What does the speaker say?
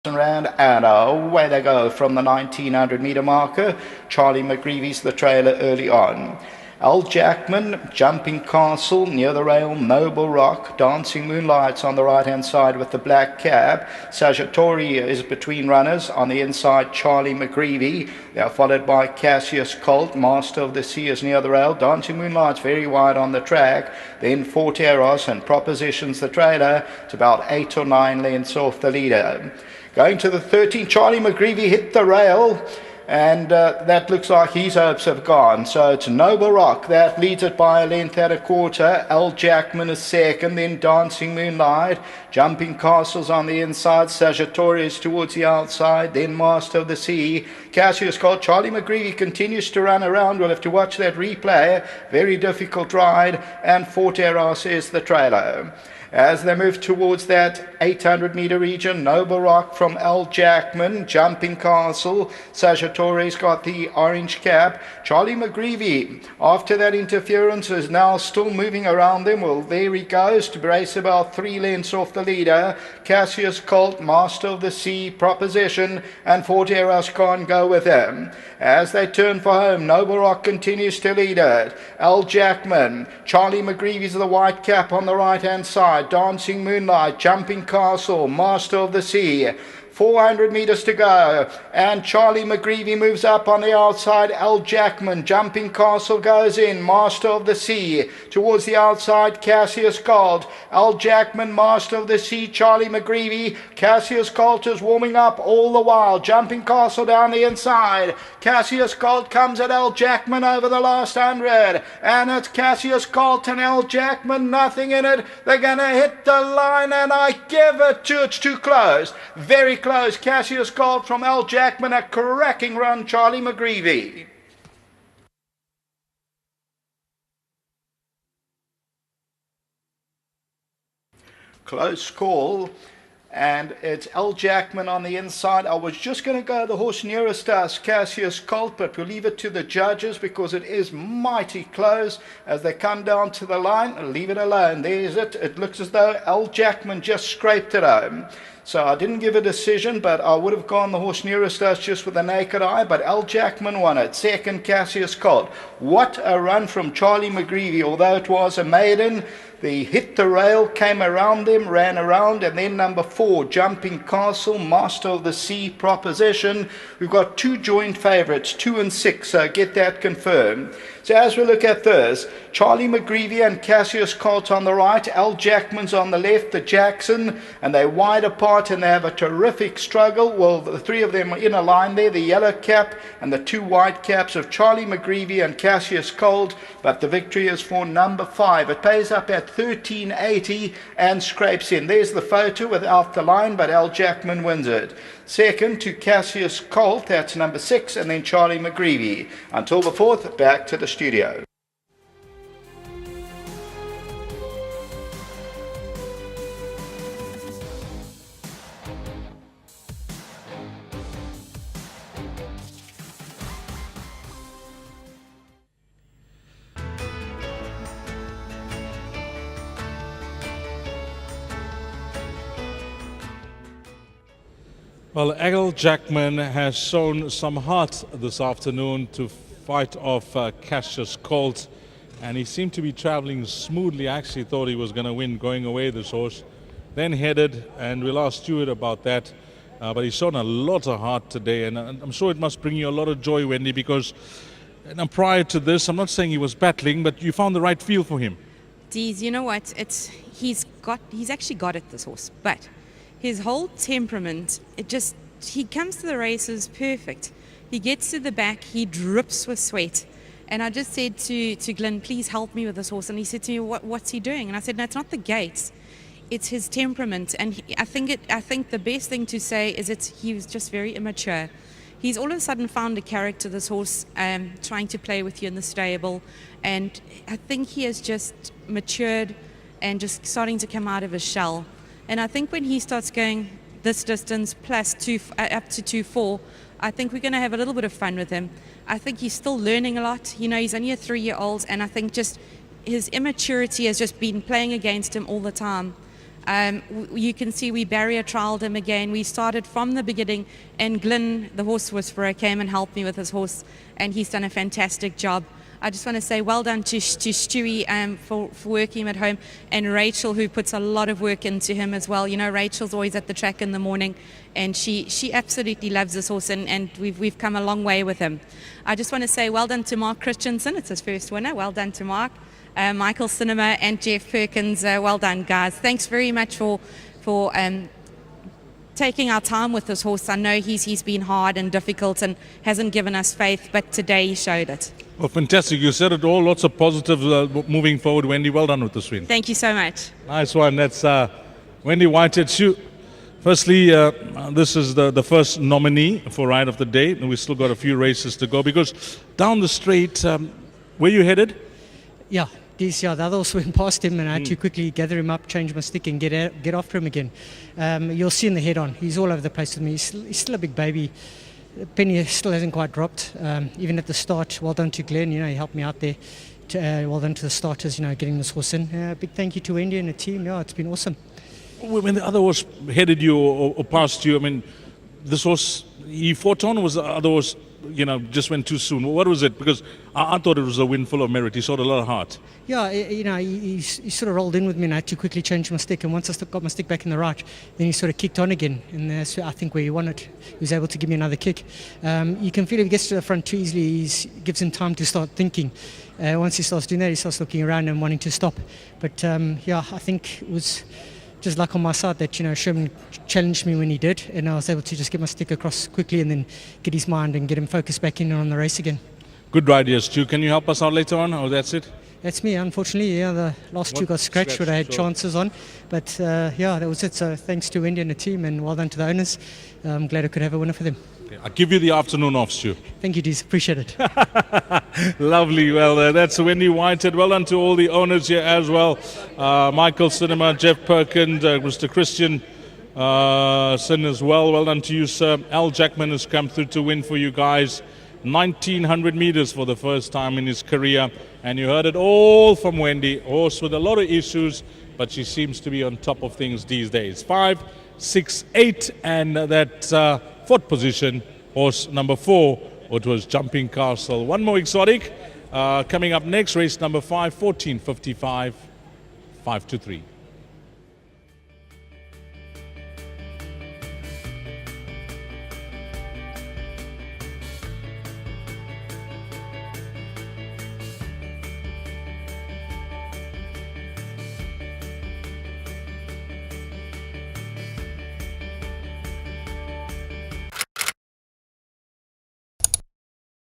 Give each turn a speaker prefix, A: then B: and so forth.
A: Round and away they go from the 1900 meter marker. Charlie McGreevy's the trailer early on. JACKMAN, Jumping Castle near the rail, Noble Rock, Dancing Moonlights on the right hand side with the black cap. Sagittari is between runners. On the inside, Charlie McGreevy. They are followed by Cassius Colt. Master of the Sea is near the rail. Dancing Moonlights very wide on the track. Then Fort Eros and Propositions the trailer. It's about 8 or 9 lengths off the leader. Going to the 13, Charlie McGreevy hit the rail, and that looks like his hopes have gone. So it's Noble Rock that leads it by a length at a quarter. JACKMAN is second, then Dancing Moonlight. Jumping Castles on the inside. Sagittarius towards the outside, then Master of the Sea. Cassius Colt. Charlie McGreevy continues to run around. We'll have to watch that replay. Very difficult ride, and Fort Eros is the trailer. As they move towards that 800 meter region, Noble Rock from JACKMAN, Jumping Castle. Sagittarius got the orange cap. Charlie McGreevy, after that interference, is now still moving around them. Well, there he goes to brace about 3 lengths off the leader. Cassius Colt, Master of the Sea, Proposition, and Fort Eros can't go with him. As they turn for home, Noble Rock continues to lead it. JACKMAN, Charlie McGreevy's the white cap on the right hand side. Dancing Moonlight, Jumping Castle, Master of the Sea. 400 meters to go, and Charlie McGreevy moves up on the outside. JACKMAN, Jumping Castle goes in. Master of the Sea towards the outside. Cassius Colt, JACKMAN, Master of the Sea, Charlie McGreevy. Cassius Colt is warming up all the while. Jumping Castle down the inside. Cassius Colt comes at JACKMAN over the last 100, and it's Cassius Colt and JACKMAN, nothing in it. They're gonna hit the line, and I give it to, it's too close, very close. Cassius Colt from JACKMAN, a cracking run. Charlie McGreevy. Close call, and it's JACKMAN on the inside. I was just going to go the horse nearest us, Cassius Colt, but we'll leave it to the judges because it is mighty close as they come down to the line. Leave it alone. There's it. It looks as though JACKMAN just scraped it home. So I didn't give a decision, but I would have gone the horse nearest us just with a naked eye, but JACKMAN won it. Second, Cassius Colt. What a run from Charlie McGreevy, although it was a maiden. They hit the rail, came around them, ran around, and then number 4, Jumping Castle, Master of the Sea, Proposition. We've got 2 joint favourites, 2 and 6, so get that confirmed. So as we look at this, Charlie McGreevy and Cassius Colt on the right, JACKMAN's on the left, the Jackson, and they're wide apart and they have a terrific struggle. Well, the 3 of them are in a line there, the yellow cap and the 2 white caps of Charlie McGreevy and Cassius Colt, but the victory is for number 5. It pays up at 1380 and scrapes in. There's the photo without the line, but JACKMAN wins it. Second to Cassius Colt, that's number 6, and then Charlie McGreevy. Until the 4th, back to the studio.
B: Well, JACKMAN has shown some heart this afternoon to fight off Cassius Colt, and he seemed to be traveling smoothly. I actually thought he was going to win going away, this horse. Then headed, and we'll ask Stuart about that. But he's shown a lot of heart today, and I'm sure it must bring you a lot of joy, Wendy, because prior to this, I'm not saying he was battling, but you found the right feel for him.
C: Deez, you know what? He's actually got it, this horse, but his whole temperament, he comes to the races perfect. He gets to the back, he drips with sweat. And I just said to Glenn, please help me with this horse. And he said to me, what's he doing? And I said, no, it's not the gaits, it's his temperament. And I think the best thing to say is he was just very immature. He's all of a sudden found a character, this horse, trying to play with you in the stable. And I think he has just matured and just starting to come out of his shell. And I think when he starts going this distance plus up to 2-4, I think we're going to have a little bit of fun with him. I think he's still learning a lot. You know, he's only a 3-year-old, and I think just his immaturity has just been playing against him all the time. You can see we barrier trialed him again. We started from the beginning, and Glyn, the horse whisperer, came and helped me with his horse, and he's done a fantastic job. I just want to say well done to Stewie for working him at home, and Rachel, who puts a lot of work into him as well. You know, Rachel's always at the track in the morning, and she absolutely loves this horse, and we've come a long way with him. I just want to say well done to Mark Christensen. It's his first winner. Well done to Mark. Michael Cinema and Jeff Perkins, well done, guys. Thanks very much for taking our time with this horse. I know he's been hard and difficult and hasn't given us faith, but today he showed it.
B: Well, fantastic. You said it all. Lots of positives moving forward. Wendy, well done with this win.
C: Thank you so much.
B: Nice one. That's Wendy Whitehead. Firstly, this is the first nominee for Ride of the Day, and we've still got a few races to go, because down the straight, where you headed?
D: Yeah, the other horse went past him, and I had to quickly gather him up, change my stick, and get after him again. You'll see in the head-on, he's all over the place with me. He's still a big baby. Penny still hasn't quite dropped. Even at the start, well done to Glenn. You know, he helped me out there. Well done to the starters. You know, getting this horse in. Big thank you to Wendy and the team. Yeah, it's been awesome.
B: When the other horse headed you or passed you, I mean, this horse he fought on, or was the other horse, you know, just went too soon? What was it? Because I thought it was a win full of merit. He showed a lot of heart.
D: Yeah, you know, he sort of rolled in with me, and I had to quickly change my stick. And once I got my stick back in the right, then he sort of kicked on again. And that's, I think, where he won it. He was able to give me another kick. You can feel if he gets to the front too easily, it gives him time to start thinking. Once he starts doing that, he starts looking around and wanting to stop. But yeah, I think it was just luck on my side that, you know, Sherman challenged me when he did, and I was able to just get my stick across quickly and then get his mind and get him focused back in on the race again.
B: Good ride, yes, Stu. Can you help us out later on, or that's it?
D: That's me, unfortunately. Yeah, the last two got scratched, what I had chances on. But yeah, that was it. So thanks to Wendy and the team, and well done to the owners. I'm glad I could have a winner for them.
B: I'll give you the afternoon off, Stu.
D: Thank you, Dees. Appreciate it.
B: Lovely. Well, that's Wendy Whitehead. Well done to all the owners here as well. Michael Cinema, Jeff Perkins, Mr. Christian Sin as well. Well done to you, sir. Al Jackman has come through to win for you guys. 1900 meters for the first time in his career. And you heard it all from Wendy. Horse with a lot of issues, but she seems to be on top of things these days. 5, 6, 8, and that fourth position, horse number 4, which was Jumping Castle. One more exotic coming up next, race number 5, 14:55, 5 to 3.